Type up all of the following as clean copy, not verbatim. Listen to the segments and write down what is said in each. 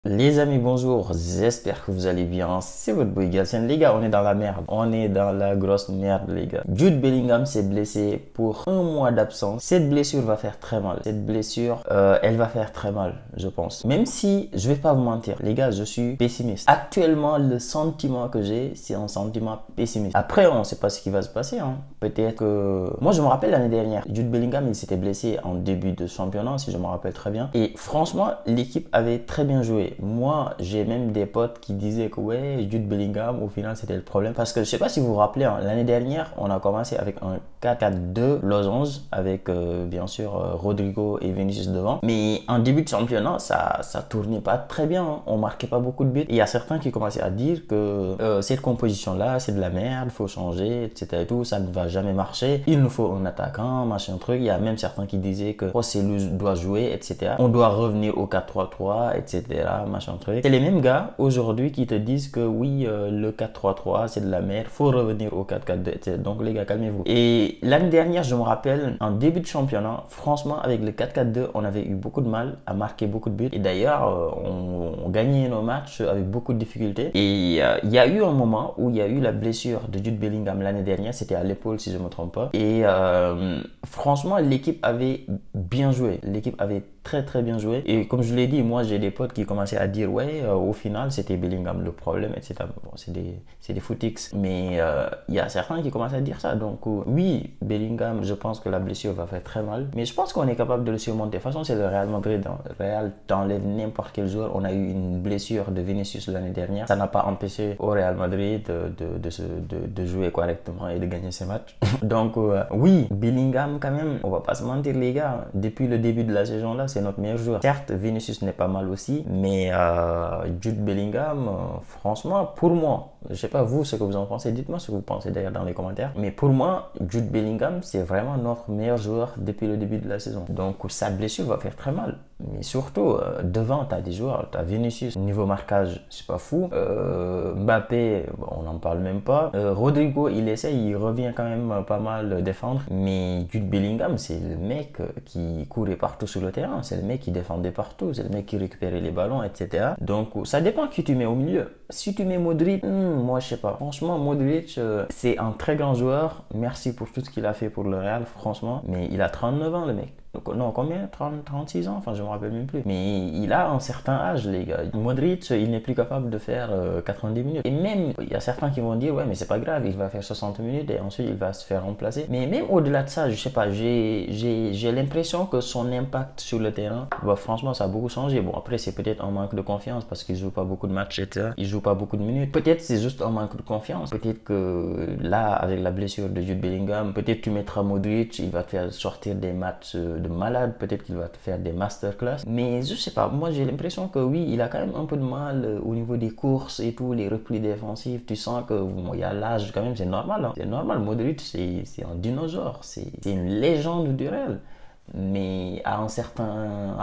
Les amis, bonjour, j'espère que vous allez bien. C'est votre boy Galsen. Les gars, on est dans la merde. On est dans la grosse merde, les gars. Jude Bellingham s'est blessé pour un mois d'absence. Cette blessure va faire très mal. Cette blessure, elle va faire très mal, je pense. Même si, je vais pas vous mentir, les gars, je suis pessimiste. Actuellement, le sentiment que j'ai, c'est un sentiment pessimiste. Après, on sait pas ce qui va se passer, hein. Peut-être que... Moi, je me rappelle l'année dernière, Jude Bellingham, il s'était blessé en début de championnat, si je me rappelle très bien. Et franchement, l'équipe avait très bien joué. Moi, j'ai même des potes qui disaient que ouais, Jude Bellingham, au final, c'était le problème. Parce que je sais pas si vous vous rappelez, hein, l'année dernière, on a commencé avec un 4-4-2 losange avec bien sûr Rodrigo et Vinicius devant. Mais en début de championnat, ça tournait pas très bien, hein. On marquait pas beaucoup de buts. Et il y a certains qui commençaient à dire que cette composition-là, c'est de la merde, faut changer, etc. Et tout, ça ne va jamais marcher. Il nous faut un attaquant, machin truc. Il y a même certains qui disaient que Rosselló doit jouer, etc. On doit revenir au 4-3-3, etc. Machin truc. C'est les mêmes gars aujourd'hui qui te disent que oui, le 4-3-3 c'est de la merde, faut revenir au 4-4-2, etc. Donc les gars, calmez-vous. Et l'année dernière, je me rappelle, en début de championnat, franchement, avec le 4-4-2, on avait eu beaucoup de mal à marquer beaucoup de buts. Et d'ailleurs, on gagnait nos matchs avec beaucoup de difficultés. Et il y a eu un moment où il y a eu la blessure de Jude Bellingham l'année dernière, c'était à l'épaule si je ne me trompe pas. Et franchement, l'équipe avait bien joué. L'équipe avait très bien joué. Et comme je l'ai dit, moi j'ai des potes qui commençaient à dire ouais, au final c'était Bellingham le problème, etc. Bon, c'est des footix, mais il y a certains qui commencent à dire ça. Donc oui, Bellingham, je pense que la blessure va faire très mal, mais je pense qu'on est capable de le surmonter. De toute façon, c'est le Real Madrid. Le Real t'enlève n'importe quel joueur. On a eu une blessure de Vinicius l'année dernière. Ça n'a pas empêché au Real Madrid de jouer correctement et de gagner ses matchs. Donc oui, Bellingham quand même, on va pas se mentir les gars, depuis le début de la saison là, c'est notre meilleur joueur. Certes, Vinicius n'est pas mal aussi, mais Jude Bellingham, franchement, pour moi, je sais pas vous ce que vous en pensez, dites-moi ce que vous pensez d'ailleurs dans les commentaires, mais pour moi, Jude Bellingham, c'est vraiment notre meilleur joueur depuis le début de la saison. Donc sa blessure va faire très mal. Mais surtout, devant, tu as des joueurs, tu as Vinicius, niveau marquage, c'est pas fou. Mbappé, bon, on n'en parle même pas. Rodrigo, il essaye, il revient quand même pas mal défendre. Mais Jude Bellingham, c'est le mec qui courait partout sur le terrain. C'est le mec qui défendait partout. C'est le mec qui récupérait les ballons, etc. Donc, ça dépend qui tu mets au milieu. Si tu mets Modric, moi, je sais pas. Franchement, Modric, c'est un très grand joueur. Merci pour tout ce qu'il a fait pour le Real, franchement. Mais il a 39 ans, le mec. Donc, non, combien? 36 ans? Enfin, je me rappelle même plus. Mais il a un certain âge, les gars. Modric, il n'est plus capable de faire 90 minutes. Et même, il y a certains qui vont dire, ouais, mais c'est pas grave, il va faire 60 minutes et ensuite il va se faire remplacer. Mais même au-delà de ça, je sais pas, j'ai l'impression que son impact sur le terrain, bah, franchement, ça a beaucoup changé. Bon, après, c'est peut-être un manque de confiance parce qu'il joue pas beaucoup de matchs, etc. Il joue pas beaucoup de minutes. Peut-être c'est juste un manque de confiance. Peut-être que là, avec la blessure de Jude Bellingham, peut-être tu mettras Modric, il va te faire sortir des matchs de malade, peut-être qu'il va te faire des masterclass, mais je sais pas, moi j'ai l'impression que oui, il a quand même un peu de mal au niveau des courses et tout, les replis défensifs. Tu sens que bon, il y a l'âge quand même, c'est normal, hein. C'est normal. Modric, c'est un dinosaure, c'est une légende du Real. Mais à un certain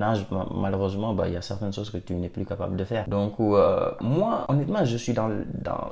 âge, malheureusement, bah, il y a certaines choses que tu n'es plus capable de faire. Donc, moi, honnêtement, je suis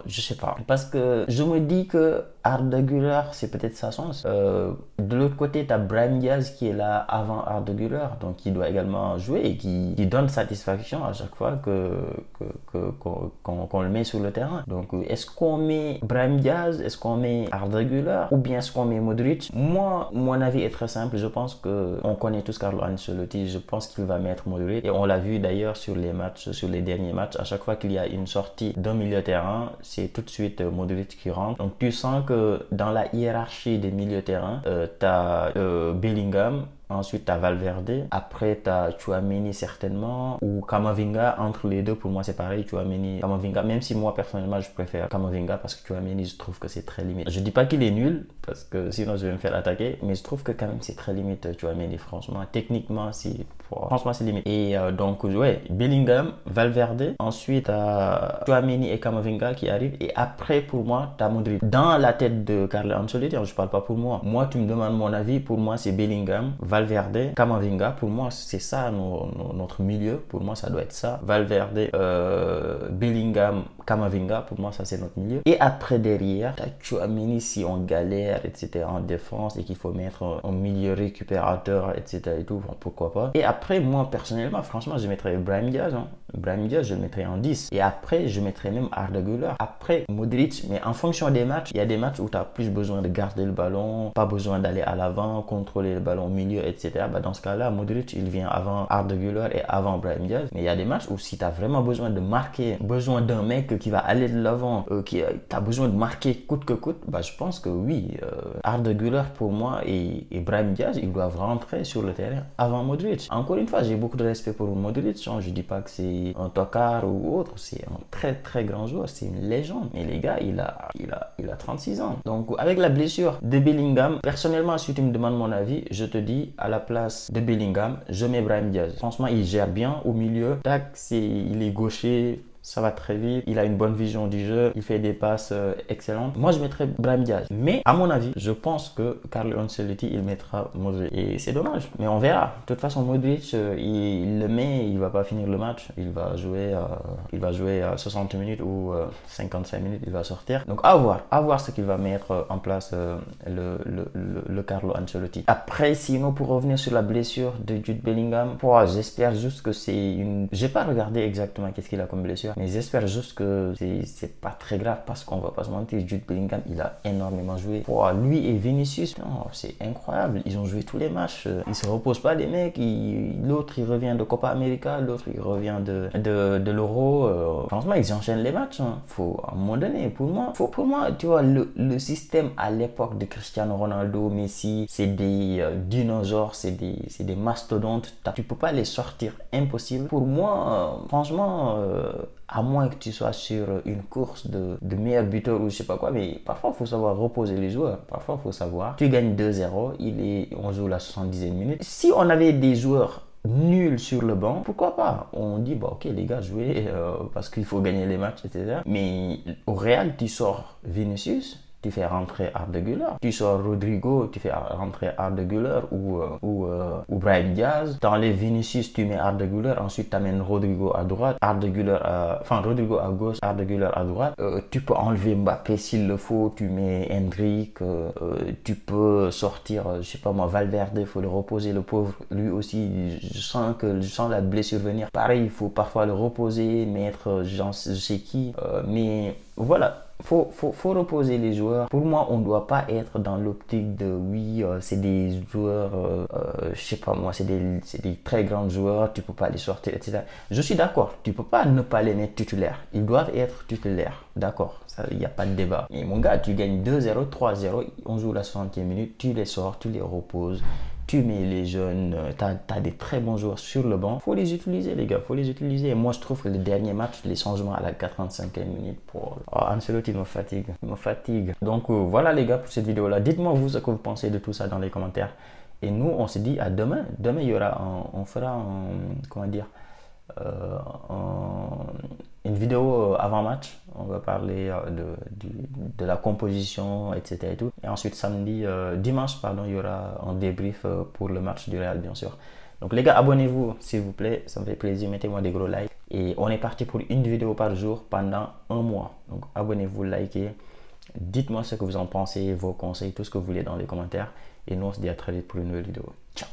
je sais pas. Parce que je me dis que Arda Güler, c'est peut-être sa chance. De l'autre côté, tu as Brahim Diaz qui est là avant Arda Güler, donc qui doit également jouer et qui donne satisfaction à chaque fois qu'on le met sur le terrain. Donc, est-ce qu'on met Brahim Diaz, est-ce qu'on met Arda Güler ou bien est-ce qu'on met Modric? Moi, mon avis est très simple. Je pense qu'on connaît tous Carlo Ancelotti. Je pense qu'il va mettre Modric. Et on l'a vu d'ailleurs sur les matchs, sur les derniers matchs. À chaque fois qu'il y a une sortie d'un milieu de terrain, c'est tout de suite Modric qui rentre. Donc tu sens que dans la hiérarchie des milieux de terrain, tu as Bellingham. Ensuite, tu as Valverde. Après, tu as Tchouaméni certainement. Ou Camavinga. Entre les deux, pour moi, c'est pareil. Tchouaméni, Camavinga. Même si moi, personnellement, je préfère Camavinga parce que Tchouaméni, je trouve que c'est très limite. Je dis pas qu'il est nul parce que sinon, je vais me faire attaquer. Mais je trouve que quand même, c'est très limite, Tchouaméni. Franchement, techniquement, franchement, c'est limite. Et donc, ouais, Bellingham, Valverde. Ensuite, tu as Tchouaméni et Camavinga qui arrivent. Et après, pour moi, tu as Modric. Dans la tête de Carlo Ancelotti, je parle pas pour moi. Moi, tu me demandes mon avis. Pour moi, c'est Bellingham, Valverde, Camavinga, pour moi c'est ça notre milieu, pour moi ça doit être ça. Valverde, Bellingham, Camavinga, pour moi ça c'est notre milieu. Et après derrière, Tchouaméni si on galère, etc. en défense et qu'il faut mettre un milieu récupérateur, etc. et tout, bon, pourquoi pas. Et après moi personnellement, franchement je mettrais Brahim Diaz, hein. Brahim Diaz je le mettrais en 10. Et après je mettrais même Arda Güler. Après Modric, mais en fonction des matchs, il y a des matchs où tu as plus besoin de garder le ballon, pas besoin d'aller à l'avant, contrôler le ballon au milieu, etc. Bah, dans ce cas-là, Modric, il vient avant Arda Güler et avant Brahim Diaz. Mais il y a des matchs où si tu as vraiment besoin de marquer, besoin d'un mec qui va aller de l'avant, tu as besoin de marquer coûte que coûte, bah, je pense que oui, Arda Güler pour moi et Brahim Diaz, ils doivent rentrer sur le terrain avant Modric. Encore une fois, j'ai beaucoup de respect pour Modric. Je dis pas que c'est un tocard ou autre, c'est un très très grand joueur, c'est une légende. Mais les gars, il a 36 ans. Donc avec la blessure de Bellingham, personnellement, si tu me demandes mon avis, je te dis à la place de Bellingham, je mets Brahim Diaz. Franchement, il gère bien au milieu. Tac, il est gaucher. Ça va très vite, il a une bonne vision du jeu, il fait des passes excellentes. Moi, je mettrais Brahim Diaz. Mais à mon avis, je pense que Carlo Ancelotti, il mettra Modric. Et c'est dommage, mais on verra. De toute façon, Modric, il le met, il va pas finir le match. Il va jouer 60 minutes ou 55 minutes, il va sortir. Donc à voir ce qu'il va mettre en place le Carlo Ancelotti. Après, sinon, pour revenir sur la blessure de Jude Bellingham, j'espère juste que c'est une... J'ai pas regardé exactement qu'est-ce qu'il a comme blessure. Mais j'espère juste que c'est pas très grave parce qu'on va pas se mentir, Jude Bellingham, il a énormément joué. Lui et Vinicius, c'est incroyable. Ils ont joué tous les matchs. Ils se reposent pas, les mecs. L'autre, il revient de Copa América. L'autre, il revient de l'Euro. Franchement, ils enchaînent les matchs. Faut, à un moment donné, pour moi, tu vois, le système à l'époque de Cristiano Ronaldo, Messi, c'est des dinosaures, c'est des mastodontes. Tu peux pas les sortir, impossible. Pour moi, franchement, à moins que tu sois sur une course de meilleur buteur ou je sais pas quoi, mais parfois il faut savoir reposer les joueurs. Parfois il faut savoir, tu gagnes 2-0, on joue la 70e minute. Si on avait des joueurs nuls sur le banc, pourquoi pas? On dit, ok les gars, jouez parce qu'il faut gagner les matchs, etc. Mais au Real, tu sors Vinicius, tu fais rentrer Arda Güler. Tu sors Rodrigo, tu fais rentrer Arda Güler ou Brahim Diaz. Dans les Vinicius, tu mets Arda Güler. Ensuite, tu amènes Rodrigo à droite, Rodrigo à gauche, Arda Güler à droite. Tu peux enlever Mbappé s'il le faut. Tu mets Endrick. Tu peux sortir, je sais pas moi, Valverde. Il faut le reposer, le pauvre. Lui aussi, je sens la blessure venir. Pareil, il faut parfois le reposer, mettre je sais qui. Mais voilà. Faut reposer les joueurs. Pour moi, on ne doit pas être dans l'optique de c'est des joueurs, je sais pas moi, c'est des très grands joueurs, tu peux pas les sortir, etc. Je suis d'accord, tu peux pas ne pas les mettre titulaires. Ils doivent être titulaires, d'accord, il n'y a pas de débat. Mais mon gars, tu gagnes 2-0, 3-0, on joue la 60e minute, tu les sors, tu les reposes. Tu mets les jeunes, tu as des très bons joueurs sur le banc. Faut les utiliser, les gars, faut les utiliser. Et moi, je trouve que le dernier match, les changements à la 85e minute, Ancelotti me fatigue. Donc voilà, les gars, pour cette vidéo-là. Dites-moi, vous, ce que vous pensez de tout ça dans les commentaires. Et nous, on se dit à demain. Demain, on fera une vidéo avant match. On va parler de la composition, etc. Et tout. Et ensuite, dimanche, il y aura un débrief pour le match du Real, bien sûr. Donc les gars, abonnez-vous s'il vous plaît. Ça me fait plaisir. Mettez-moi des gros likes. Et on est parti pour une vidéo par jour pendant un mois. Donc abonnez-vous, likez. Dites-moi ce que vous en pensez, vos conseils, tout ce que vous voulez dans les commentaires. Et nous, on se dit à très vite pour une nouvelle vidéo. Ciao!